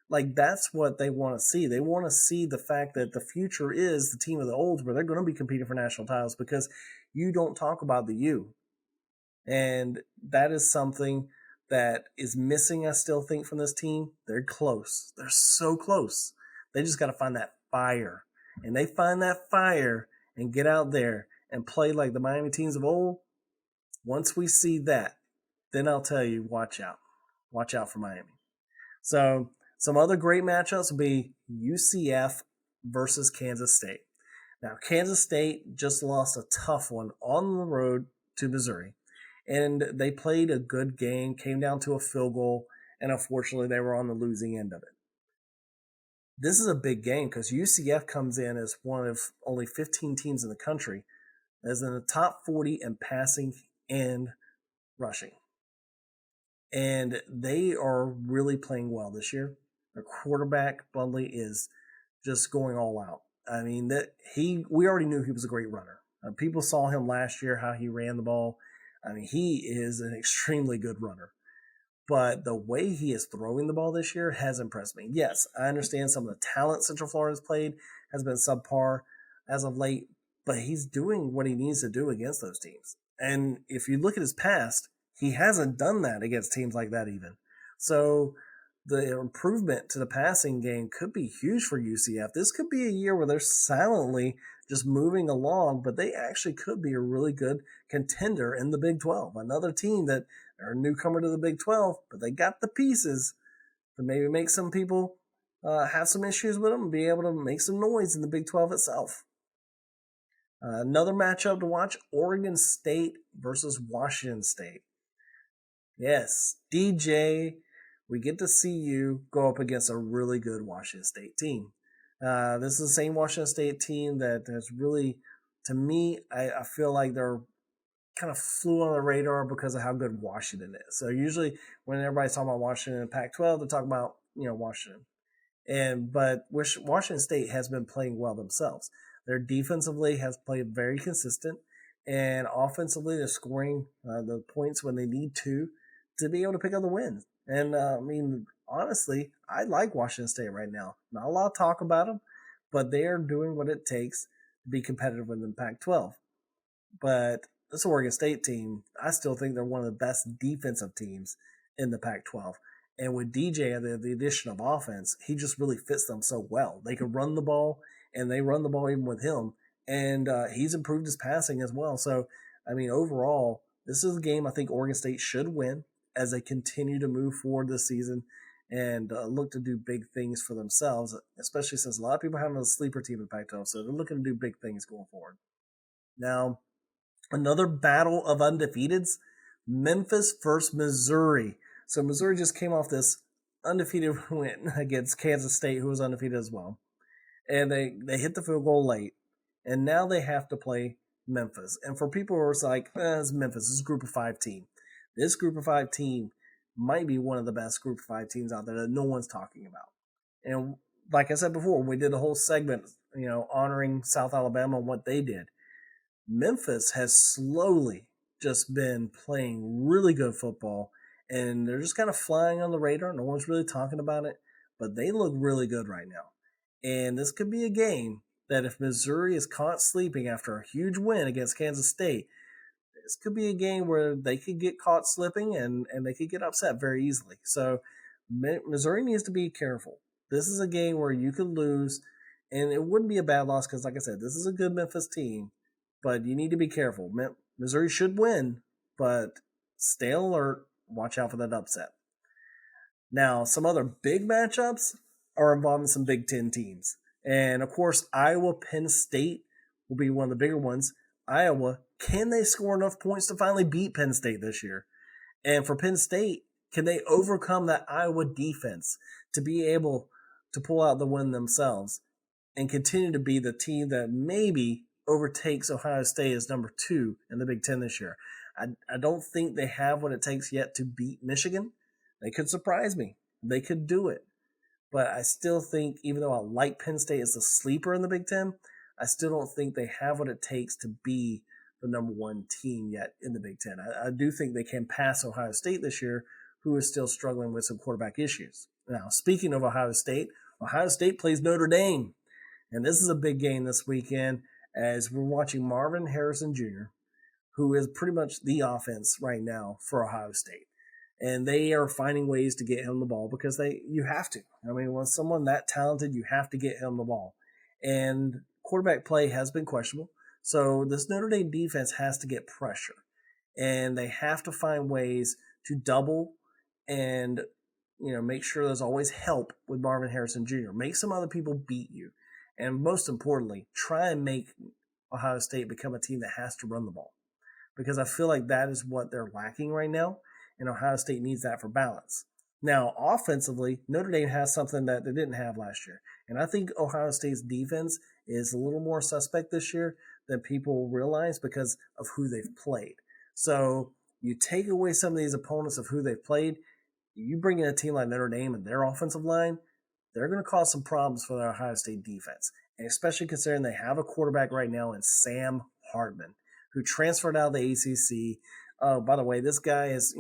Like, that's what they want to see. They want to see the fact that the future is the team of the olds where they're going to be competing for national titles because you don't talk about the U. And that is something that is missing, I still think, from this team. They're close. They're so close. They just got to find that fire. And they find that fire and get out there and play like the Miami teams of old. Once we see that, then I'll tell you, watch out. Watch out for Miami. So some other great matchups will be UCF versus Kansas State. Now, Kansas State just lost a tough one on the road to Missouri. And they played a good game, came down to a field goal, and unfortunately they were on the losing end of it. This is a big game because UCF comes in as one of only 15 teams in the country that's in the top 40 in passing and rushing. And they are really playing well this year. Their quarterback, Bundley, is just going all out. I mean, we already knew he was a great runner. People saw him last year, how he ran the ball. I mean, he is an extremely good runner. But the way he is throwing the ball this year has impressed me. Yes, I understand some of the talent Central Florida has played has been subpar as of late, but he's doing what he needs to do against those teams. And if you look at his past, he hasn't done that against teams like that even. So the improvement to the passing game could be huge for UCF. This could be a year where they're silently just moving along, but they actually could be a really good contender in the Big 12. Another team that are a newcomer to the Big 12, but they got the pieces to maybe make some people have some issues with them and be able to make some noise in the Big 12 itself. Another matchup to watch, Oregon State versus Washington State. Yes, DJ, we get to see you go up against a really good Washington State team. This is the same Washington State team that has really, to me, I feel like they're kind of flew on the radar because of how good Washington is. So usually when everybody's talking about Washington in Pac-12, they talk about, Washington. But Washington State has been playing well themselves. Their defensively has played very consistent, and offensively they're scoring the points when they need to be able to pick up the wins. And honestly, I like Washington State right now. Not a lot of talk about them, but they are doing what it takes to be competitive in the Pac-12. But this Oregon State team, I still think they're one of the best defensive teams in the Pac-12. And with DJ, the addition of offense, he just really fits them so well. They can run the ball, and they run the ball even with him. And he's improved his passing as well. So, overall, this is a game I think Oregon State should win as they continue to move forward this season and look to do big things for themselves, especially since a lot of people have a sleeper team in Pac-12. So they're looking to do big things going forward. Now, another battle of undefeateds, Memphis versus Missouri. So Missouri just came off this undefeated win against Kansas State, who was undefeated as well. And they hit the field goal late. And now they have to play Memphis. And for people who are like, it's Memphis, it's a group of 5 team. This group of 5 team might be one of the best group of 5 teams out there that no one's talking about. And like I said before, we did a whole segment, honoring South Alabama and what they did. Memphis has slowly just been playing really good football, and they're just kind of flying on the radar. No one's really talking about it, but they look really good right now. And this could be a game that if Missouri is caught sleeping after a huge win against Kansas State, this could be a game where they could get caught slipping and they could get upset very easily. So Missouri needs to be careful. This is a game where you could lose, and it wouldn't be a bad loss because, like I said, this is a good Memphis team, but you need to be careful. Missouri should win, but stay alert. Watch out for that upset. Now, some other big matchups are involving some Big Ten teams. And, of course, Iowa-Penn State will be one of the bigger ones. Iowa, can they score enough points to finally beat Penn State this year? And for Penn State, Can they overcome that Iowa defense to be able to pull out the win themselves and continue to be the team that maybe overtakes Ohio State as number 2 in the Big Ten this year? I don't think they have what it takes yet to beat Michigan. They could surprise me. They could do it. But I still think, even though I like Penn State as a sleeper in the Big Ten, I still don't think they have what it takes to be the number 1 team yet in the Big Ten. I do think they can pass Ohio State this year, who is still struggling with some quarterback issues. Now, speaking of Ohio State plays Notre Dame. And this is a big game this weekend as we're watching Marvin Harrison Jr., who is pretty much the offense right now for Ohio State. And they are finding ways to get him the ball because you have to. I mean, when someone that talented, you have to get him the ball. And quarterback play has been questionable. So this Notre Dame defense has to get pressure. And they have to find ways to double and make sure there's always help with Marvin Harrison Jr. Make some other people beat you. And most importantly, try and make Ohio State become a team that has to run the ball. Because I feel like that is what they're lacking right now, and Ohio State needs that for balance. Now, offensively, Notre Dame has something that they didn't have last year. And I think Ohio State's defense is a little more suspect this year than people realize because of who they've played. So you take away some of these opponents of who they've played, you bring in a team like Notre Dame and their offensive line, they're going to cause some problems for their Ohio State defense. And especially considering they have a quarterback right now in Sam Hartman, who transferred out of the ACC. Oh, by the way, this guy is,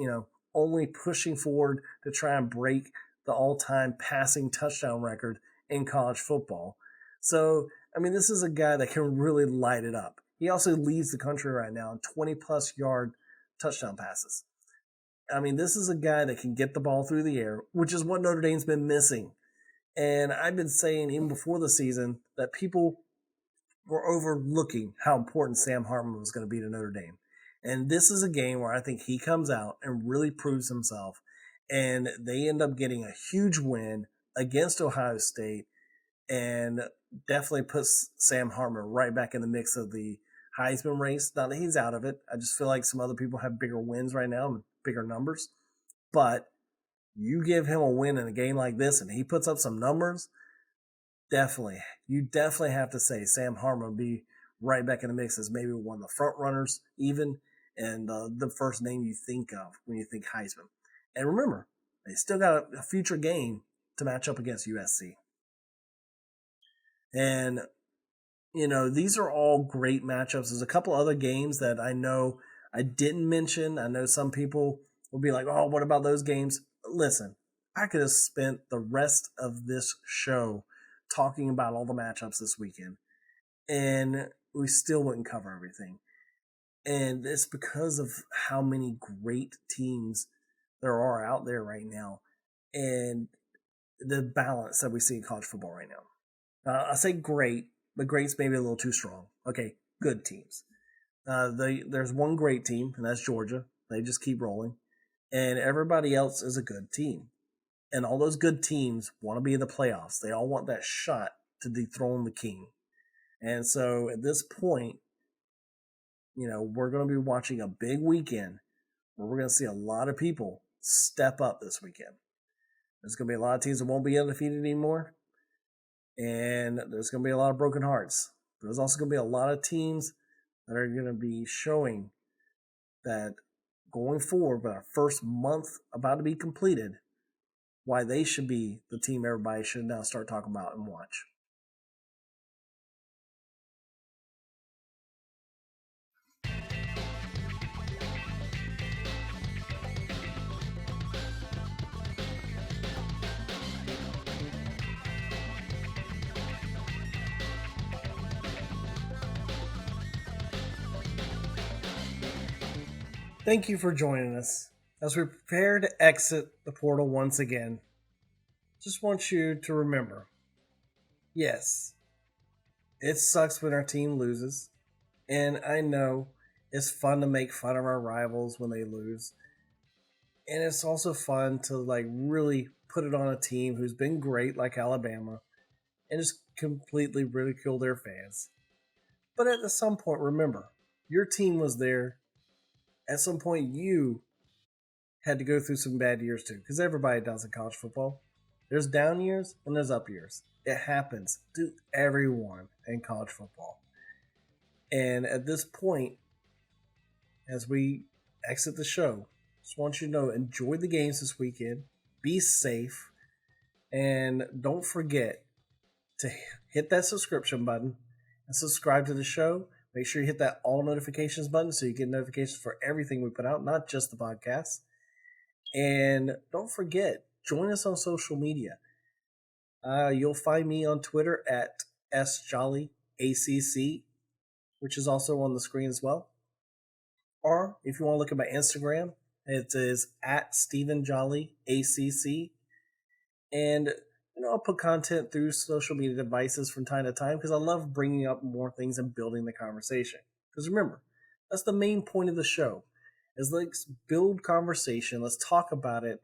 only pushing forward to try and break the all-time passing touchdown record in college football. So, this is a guy that can really light it up. He also leads the country right now in 20-plus yard touchdown passes. This is a guy that can get the ball through the air, which is what Notre Dame's been missing. And I've been saying even before the season that people were overlooking how important Sam Hartman was going to be to Notre Dame. And this is a game where I think he comes out and really proves himself. And they end up getting a huge win against Ohio State and definitely puts Sam Hartman right back in the mix of the Heisman race. Not that he's out of it. I just feel like some other people have bigger wins right now and bigger numbers. But you give him a win in a game like this and he puts up some numbers, you definitely have to say Sam Hartman will be right back in the mix as maybe one of the front runners even, and the first name you think of when you think Heisman. And remember, they still got a future game to match up against USC. And, these are all great matchups. There's a couple other games that I know I didn't mention. I know some people will be like, oh, what about those games? Listen, I could have spent the rest of this show talking about all the matchups this weekend, and we still wouldn't cover everything. And it's because of how many great teams there are out there right now and the balance that we see in college football right now. I say great, but great's maybe a little too strong. Okay, good teams. There's one great team, and that's Georgia. They just keep rolling. And everybody else is a good team. And all those good teams want to be in the playoffs. They all want that shot to dethrone the king. And so at this point, we're going to be watching a big weekend where we're going to see a lot of people step up this weekend. There's going to be a lot of teams that won't be undefeated anymore. And there's going to be a lot of broken hearts. There's also going to be a lot of teams that are going to be showing that going forward, with our first month about to be completed, why they should be the team everybody should now start talking about and watch. Thank you for joining us. As we prepare to exit the portal once again, just want you to remember, yes, it sucks when our team loses, and I know it's fun to make fun of our rivals when they lose, and it's also fun to really put it on a team who's been great like Alabama and just completely ridicule their fans. But at some point, remember, your team was there. At some point, you had to go through some bad years too, because everybody does in college football. There's down years and there's up years. It happens to everyone in college football. And at this point, as we exit the show, just want you to know, enjoy the games this weekend, be safe, and don't forget to hit that subscription button and subscribe to the show. Make sure you hit that all notifications button so you get notifications for everything we put out, not just the podcast. And don't forget, join us on social media. You'll find me on Twitter at sjollyacc, which is also on the screen as well. Or if you want to look at my Instagram, it is at StephenJollyACC. And I'll put content through social media devices from time to time because I love bringing up more things and building the conversation. Because remember, that's the main point of the show. Is let's build conversation, let's talk about it,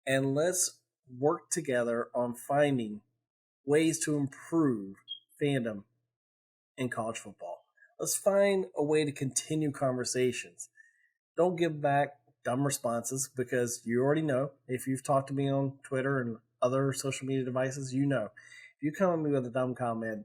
and let's work together on finding ways to improve fandom in college football. Let's find a way to continue conversations. Don't give back dumb responses because you already know. If you've talked to me on Twitter and other social media devices, you know. If you come at me with a dumb comment,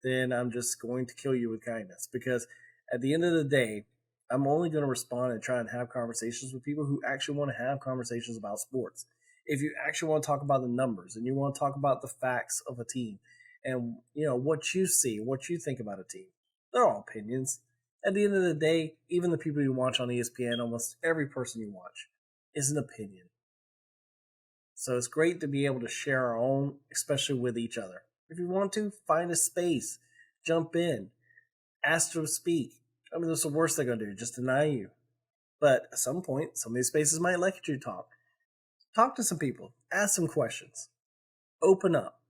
then I'm just going to kill you with kindness. Because at the end of the day, I'm only going to respond and try and have conversations with people who actually want to have conversations about sports. If you actually want to talk about the numbers and you want to talk about the facts of a team and, what you see, what you think about a team, they're all opinions. At the end of the day, even the people you watch on ESPN, almost every person you watch is an opinion. So it's great to be able to share our own, especially with each other. If you want to, find a space, jump in, ask to speak. That's the worst they're going to do, just deny you. But at some point, some of these spaces might let you talk. Talk to some people, ask some questions, open up.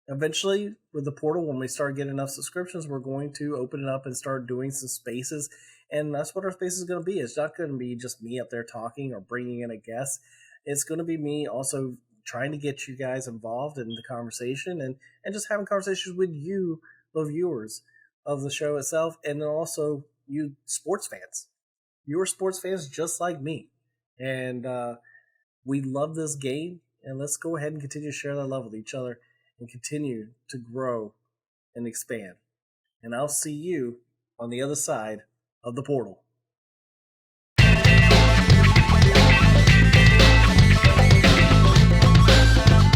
Eventually, with the portal, when we start getting enough subscriptions, we're going to open it up and start doing some spaces. And that's what our space is going to be. It's not going to be just me up there talking or bringing in a guest. It's going to be me also trying to get you guys involved in the conversation and just having conversations with you, the viewers of the show itself, and then also you sports fans. You're sports fans just like me. And we love this game, and let's go ahead and continue to share that love with each other and continue to grow and expand. And I'll see you on the other side of the portal.